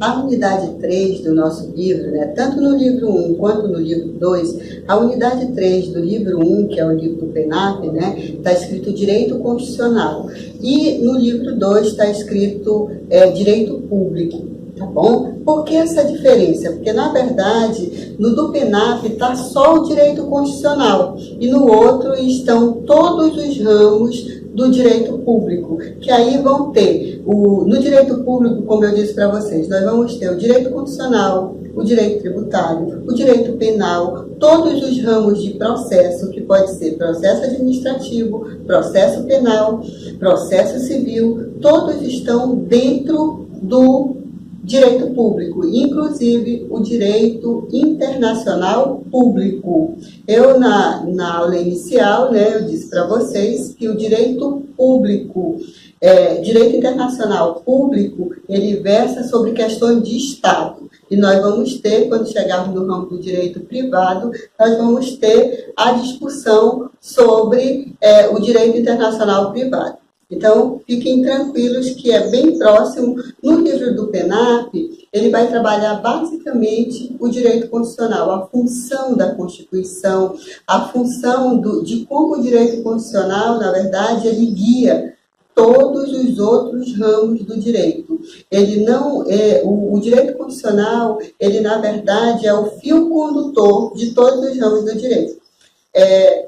A unidade 3 do nosso livro, né, tanto no livro 1 quanto no livro 2, a unidade 3 do livro 1, que é o livro do PENAP, né, está escrito Direito Constitucional. E no livro 2 está escrito Direito Público. Tá bom? Por que essa diferença? Porque, na verdade, no do PENAP está só o direito constitucional e no outro estão todos os ramos do direito público, que aí vão ter, no direito público, como eu disse para vocês, nós vamos ter o direito constitucional, o direito tributário, o direito penal, todos os ramos de processo, que pode ser processo administrativo, processo penal, processo civil, todos estão dentro do direito público, inclusive o direito internacional público. Eu, na aula inicial, né, eu disse para vocês que o direito público, direito internacional público, ele versa sobre questões de Estado. E nós vamos ter, quando chegarmos no ramo do direito privado, nós vamos ter a discussão sobre o direito internacional privado. Então, fiquem tranquilos que é bem próximo. No livro do PENAP, ele vai trabalhar basicamente o direito constitucional, a função da Constituição, a função de como o direito constitucional, na verdade, ele guia todos os outros ramos do direito. Ele não o direito constitucional, ele, na verdade, é o fio condutor de todos os ramos do direito.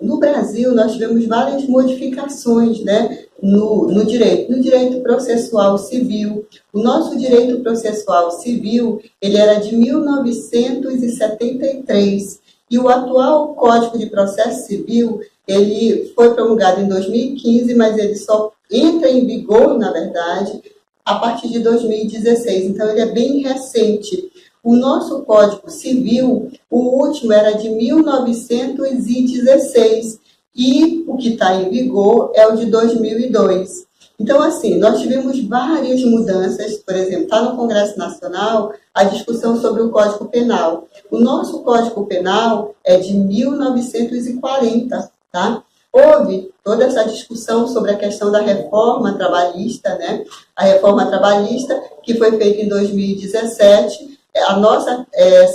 No Brasil, nós tivemos várias modificações, né, no direito processual civil. O nosso direito processual civil, ele era de 1973, e o atual Código de Processo Civil, ele foi promulgado em 2015, mas ele só entra em vigor, na verdade, a partir de 2016, então ele é bem recente. O nosso Código Civil, o último era de 1916, e o que está em vigor é o de 2002. Então, assim, nós tivemos várias mudanças, por exemplo, está no Congresso Nacional a discussão sobre o Código Penal. O nosso Código Penal é de 1940, tá? Houve toda essa discussão sobre a questão da reforma trabalhista, né? A reforma trabalhista, que foi feita em 2017, a nossa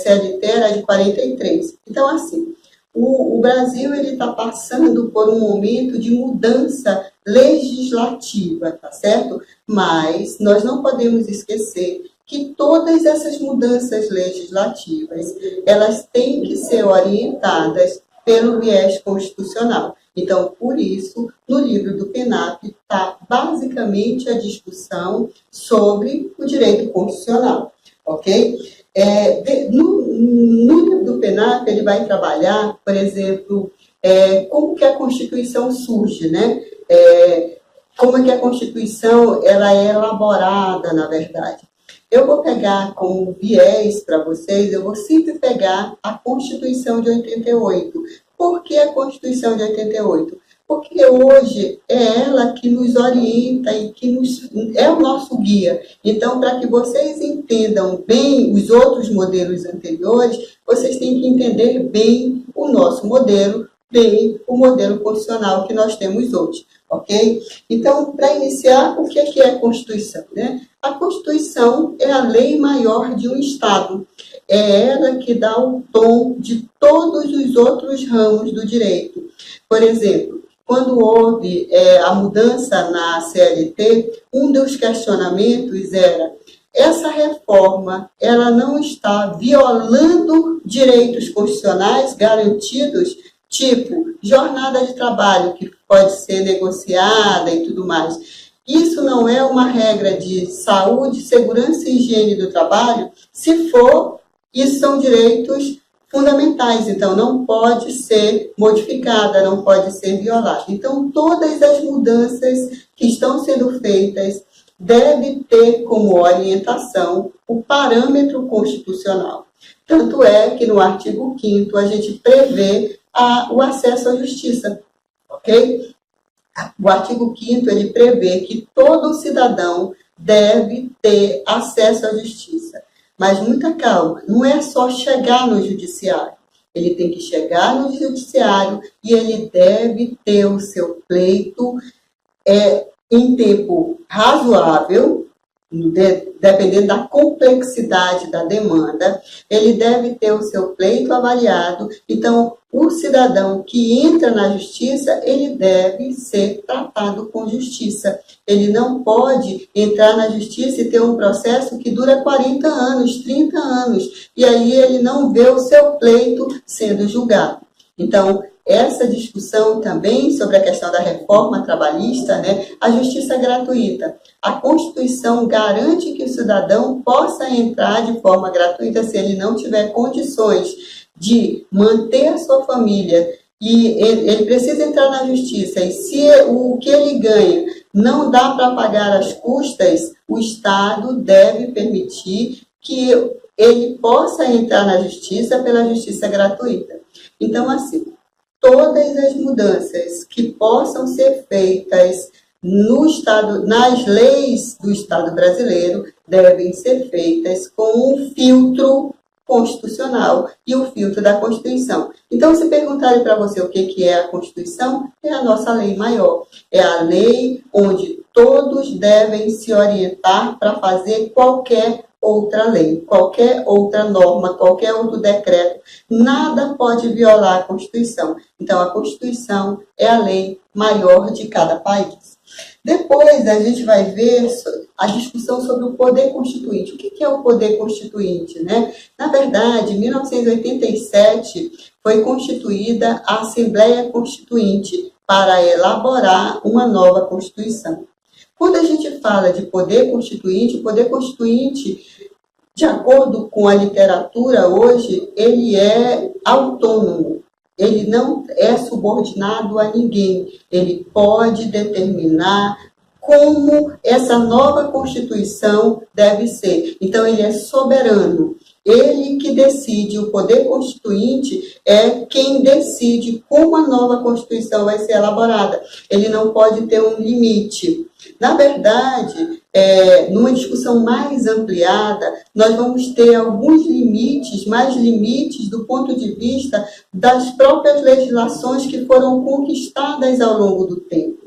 CLT era de 43. Então, assim, o Brasil está passando por um momento de mudança legislativa, tá certo? Mas nós não podemos esquecer que todas essas mudanças legislativas, elas têm que ser orientadas pelo viés constitucional. Então, por isso, no livro do PENAP está basicamente a discussão sobre o direito constitucional. Ok? No livro do PENAP, ele vai trabalhar, por exemplo, como que a Constituição surge, né? Como é que a Constituição ela é elaborada, na verdade. Eu vou pegar como viés para vocês, eu vou sempre pegar a Constituição de 88. Por que a Constituição de 88? Porque hoje é ela que nos orienta e que é o nosso guia. Então, para que vocês entendam bem os outros modelos anteriores, vocês têm que entender bem o nosso modelo, bem o modelo constitucional que nós temos hoje, ok? Então, para iniciar, o que é a Constituição, né? A Constituição é a lei maior de um Estado. É ela que dá o tom de todos os outros ramos do direito. Por exemplo, quando houve a mudança na CLT, um dos questionamentos era: essa reforma, ela não está violando direitos constitucionais garantidos, tipo jornada de trabalho, que pode ser negociada e tudo mais. Isso não é uma regra de saúde, segurança e higiene do trabalho? Se for, isso são direitos fundamentais, então não pode ser modificada, não pode ser violada. Então, todas as mudanças que estão sendo feitas devem ter como orientação o parâmetro constitucional. Tanto é que no artigo 5º a gente prevê o acesso à justiça, ok? O artigo 5º ele prevê que todo cidadão deve ter acesso à justiça. Mas muita calma, não é só chegar no judiciário. Ele tem que chegar no judiciário e ele deve ter o seu pleito em tempo razoável, dependendo da complexidade da demanda, ele deve ter o seu pleito avaliado. Então, o cidadão que entra na justiça, ele deve ser tratado com justiça. Ele não pode entrar na justiça e ter um processo que dura 40 anos, 30 anos, e aí ele não vê o seu pleito sendo julgado. Então, essa discussão também sobre a questão da reforma trabalhista, né, a justiça gratuita. A Constituição garante que o cidadão possa entrar de forma gratuita se ele não tiver condições de manter a sua família, e ele precisa entrar na justiça, e se o que ele ganha não dá para pagar as custas, o Estado deve permitir que ele possa entrar na justiça pela justiça gratuita. Então, assim, todas as mudanças que possam ser feitas no Estado, nas leis do Estado brasileiro, devem ser feitas com um filtro constitucional e o filtro da Constituição. Então, se perguntarem para você o que é a Constituição, é a nossa lei maior. É a lei onde todos devem se orientar para fazer qualquer outra lei, qualquer outra norma, qualquer outro decreto. Nada pode violar a Constituição. Então, a Constituição é a lei maior de cada país. Depois, a gente vai ver a discussão sobre o poder constituinte. O que é o poder constituinte, né? Na verdade, em 1987, foi constituída a Assembleia Constituinte para elaborar uma nova Constituição. Quando a gente fala de poder constituinte, o poder constituinte, de acordo com a literatura hoje, ele é autônomo. Ele não é subordinado a ninguém. Ele pode determinar como essa nova Constituição deve ser. Então, ele é soberano. Ele que decide, o poder constituinte é quem decide como a nova Constituição vai ser elaborada. Ele não pode ter um limite. Na verdade, numa discussão mais ampliada, nós vamos ter alguns limites, mais limites do ponto de vista das próprias legislações que foram conquistadas ao longo do tempo.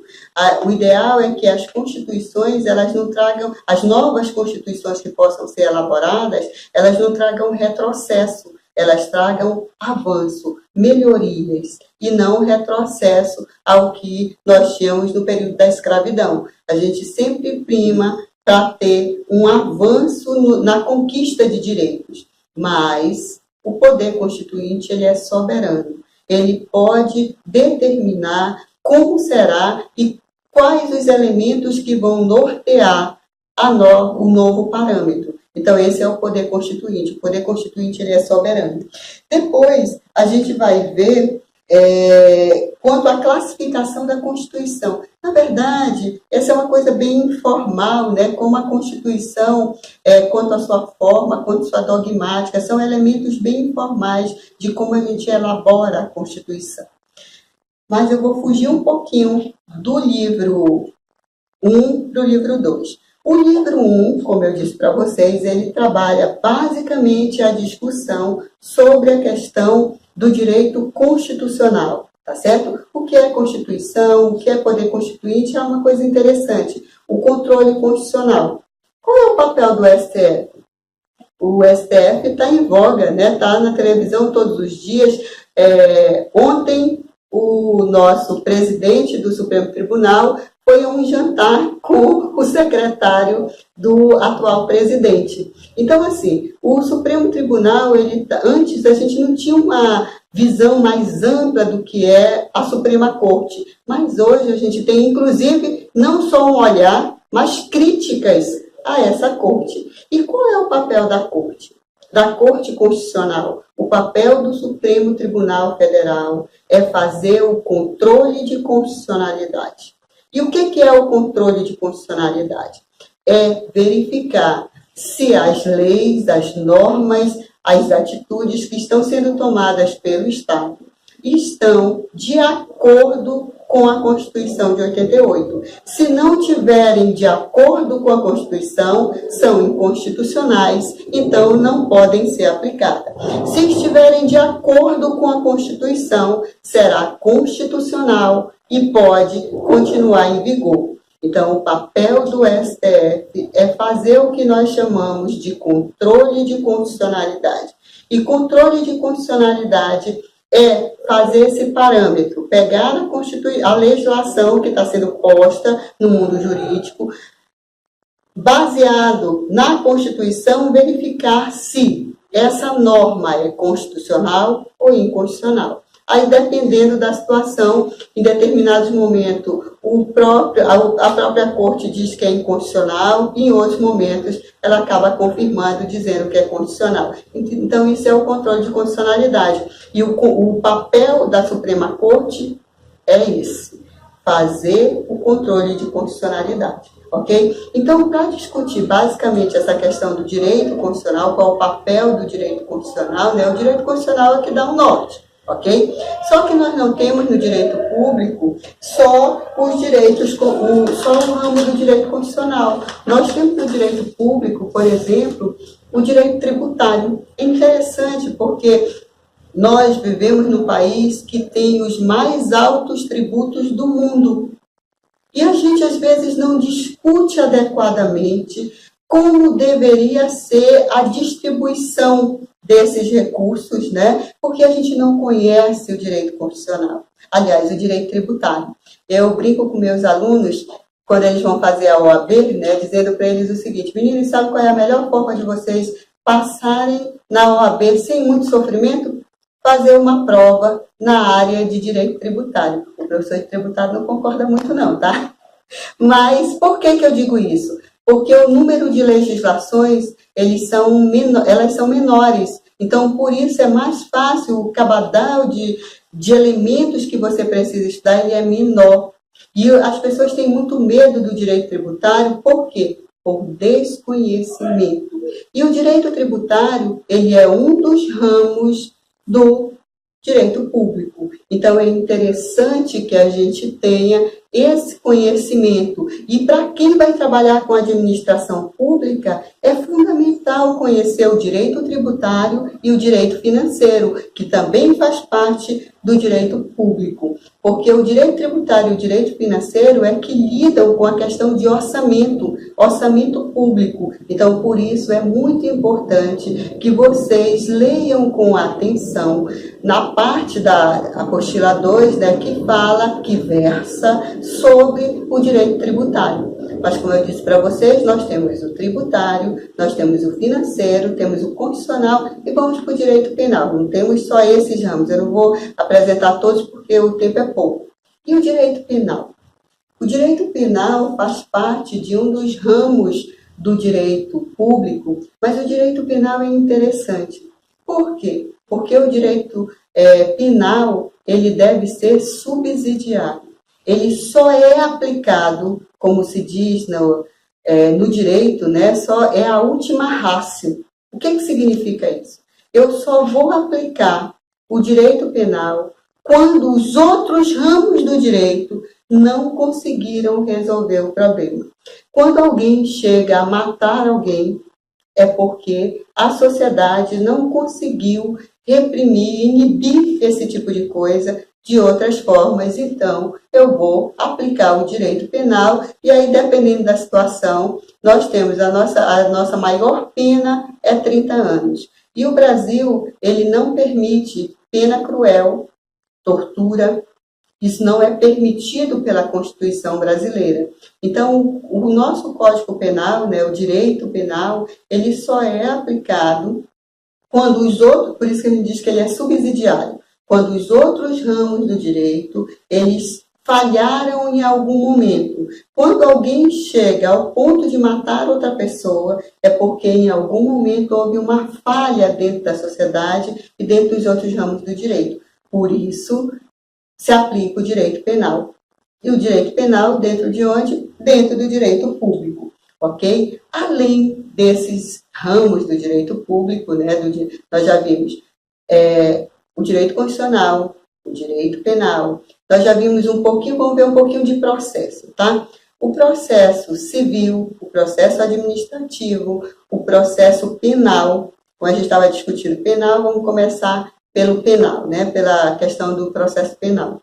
O ideal é que as constituições, elas não tragam, as novas constituições que possam ser elaboradas, elas não tragam retrocesso, elas tragam avanço, melhorias, e não retrocesso ao que nós tínhamos no período da escravidão. A gente sempre prima para ter um avanço na conquista de direitos, mas o poder constituinte, ele é soberano. Ele pode determinar como será e quais os elementos que vão nortear o novo parâmetro. Então, esse é o poder constituinte. O poder constituinte, ele é soberano. Depois, a gente vai ver quanto à classificação da Constituição. Na verdade, essa é uma coisa bem informal, né? Como a Constituição, quanto à sua forma, quanto à sua dogmática, são elementos bem informais de como a gente elabora a Constituição. Mas eu vou fugir um pouquinho do livro 1 para o livro 2. O livro 1, como eu disse para vocês, ele trabalha basicamente a discussão sobre a questão do direito constitucional, tá certo? O que é Constituição, o que é poder constituinte, é uma coisa interessante. O controle constitucional. Qual é o papel do STF? O STF está em voga, né? Está na televisão todos os dias. Ontem, o nosso presidente do Supremo Tribunal foi a um jantar com o secretário do atual presidente. Então, assim, o Supremo Tribunal, antes a gente não tinha uma visão mais ampla do que é a Suprema Corte, mas hoje a gente tem, inclusive, não só um olhar, mas críticas a essa Corte. E qual é o papel da Corte? Da Corte Constitucional? O papel do Supremo Tribunal Federal é fazer o controle de constitucionalidade. E o que é o controle de constitucionalidade? É verificar se as leis, as normas, as atitudes que estão sendo tomadas pelo Estado estão de acordo com a Constituição de 88. Se não tiverem de acordo com a Constituição, são inconstitucionais, então não podem ser aplicadas. Se estiverem de acordo com a Constituição, será constitucional e pode continuar em vigor. Então, o papel do STF é fazer o que nós chamamos de controle de constitucionalidade. E controle de constitucionalidade é fazer esse parâmetro, pegar a legislação que está sendo posta no mundo jurídico, baseado na Constituição, verificar se essa norma é constitucional ou inconstitucional. Aí, dependendo da situação, em determinados momentos, a própria corte diz que é inconstitucional, e em outros momentos ela acaba confirmando, dizendo que é constitucional. Então, isso é o controle de constitucionalidade. E o papel da Suprema Corte é esse, fazer o controle de constitucionalidade. Ok? Então, para discutir basicamente essa questão do direito constitucional, qual é o papel do direito constitucional, né? O direito constitucional é que dá o norte. Ok? Só que nós não temos no direito público só os direitos, só o ramo do direito constitucional. Nós temos no direito público, por exemplo, o direito tributário. É interessante porque nós vivemos num país que tem os mais altos tributos do mundo. E a gente, às vezes, não discute adequadamente como deveria ser a distribuição desses recursos, né? Porque a gente não conhece o direito constitucional. Aliás, o direito tributário. Eu brinco com meus alunos, quando eles vão fazer a OAB, né, dizendo para eles o seguinte: meninos, sabe qual é a melhor forma de vocês passarem na OAB sem muito sofrimento? Fazer uma prova na área de direito tributário. O professor de tributário não concorda muito não, tá? Mas por que eu digo isso? Porque o número de legislações, elas são menores. Então, por isso é mais fácil, o cabedal de elementos que você precisa estudar, ele é menor. E as pessoas têm muito medo do direito tributário, por quê? Por desconhecimento. E o direito tributário, ele é um dos ramos do direito público. Então, é interessante que a gente tenha esse conhecimento. E para quem vai trabalhar com administração pública, é fundamental conhecer o direito tributário e o direito financeiro, que também faz parte do direito público. Porque o direito tributário e o direito financeiro é que lidam com a questão de orçamento público. Então, por isso, é muito importante que vocês leiam com atenção na parte da apostila 2, né, que versa sobre o direito tributário. Mas, como eu disse para vocês, nós temos o tributário, nós temos o financeiro, temos o constitucional e vamos para o direito penal. Não temos só esses ramos, eu não vou apresentar todos porque o tempo é pouco. E o direito penal? O direito penal faz parte de um dos ramos do direito público, mas o direito penal é interessante. Por quê? Porque o direito penal, ele deve ser subsidiário. Ele só é aplicado, como se diz no direito, né? Só é a última ratio. O que significa isso? Eu só vou aplicar o direito penal quando os outros ramos do direito não conseguiram resolver o problema. Quando alguém chega a matar alguém, é porque a sociedade não conseguiu reprimir, inibir esse tipo de coisa de outras formas. Então, eu vou aplicar o direito penal e aí, dependendo da situação, nós temos a nossa maior pena é 30 anos. E o Brasil, ele não permite pena cruel, tortura. Isso não é permitido pela Constituição brasileira. Então, o nosso Código Penal, né, o direito penal, ele só é aplicado quando os outros, por isso que a gente diz que ele é subsidiário, quando os outros ramos do direito, eles falharam em algum momento. Quando alguém chega ao ponto de matar outra pessoa, é porque em algum momento houve uma falha dentro da sociedade e dentro dos outros ramos do direito. Por isso, se aplica o direito penal. E o direito penal dentro de onde? Dentro do direito público, ok? Além desses ramos do direito público, né, nós já vimos o direito constitucional, o direito penal, nós já vimos um pouquinho, vamos ver um pouquinho de processo, tá? O processo civil, o processo administrativo, o processo penal. Como a gente estava discutindo penal, vamos começar pelo penal, né? Pela questão do processo penal.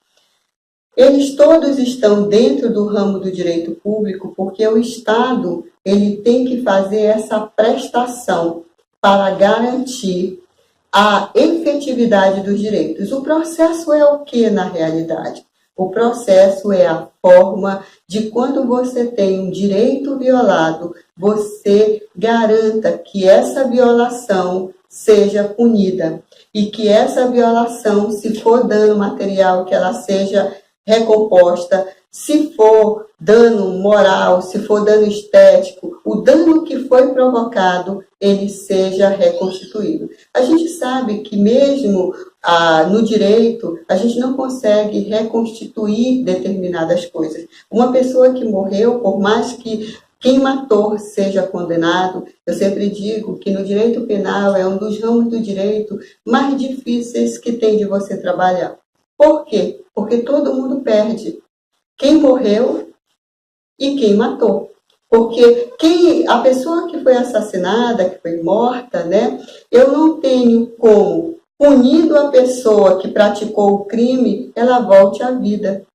eles todos estão dentro do ramo do direito público porque o Estado ele tem que fazer essa prestação para garantir a efetividade dos direitos. O processo é o que na realidade? O processo é a forma de quando você tem um direito violado, você garanta que essa violação seja punida e que essa violação, se for dano material, que ela seja recomposta, se for dano moral, se for dano estético, o dano que foi provocado, ele seja reconstituído. A gente sabe que mesmo no direito, a gente não consegue reconstituir determinadas coisas. Uma pessoa que morreu, por mais que quem matou seja condenado, eu sempre digo que no direito penal é um dos ramos do direito mais difíceis que tem de você trabalhar. Por quê? Porque todo mundo perde. Quem morreu e quem matou. Porque a pessoa que foi assassinada, que foi morta, né? Eu não tenho como, punindo a pessoa que praticou o crime, ela volte à vida.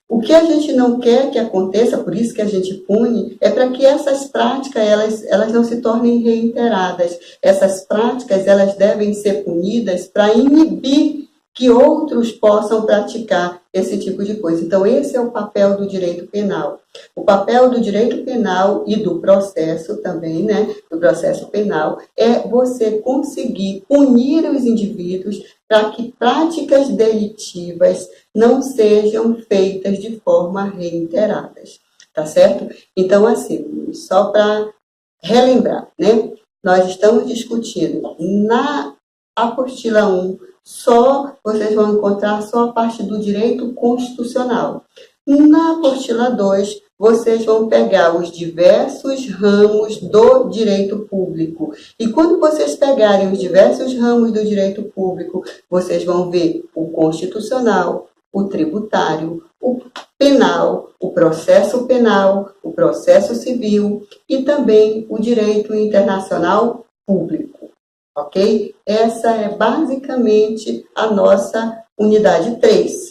O que a gente não quer que aconteça, por isso que a gente pune, é para que essas práticas elas não se tornem reiteradas. Essas práticas elas devem ser punidas para inibir que outros possam praticar esse tipo de coisa. Então, esse é o papel do direito penal. O papel do direito penal e do processo também, né, do processo penal, é você conseguir punir os indivíduos para que práticas delitivas não sejam feitas de forma reiteradas, tá certo? Então, assim, só para relembrar, né, nós estamos discutindo na apostila 1, vocês vão encontrar só a parte do direito constitucional. Na apostila 2, vocês vão pegar os diversos ramos do direito público. E quando vocês pegarem os diversos ramos do direito público, vocês vão ver o constitucional, o tributário, o penal, o processo civil e também o direito internacional público. Ok? Essa é basicamente a nossa unidade 3.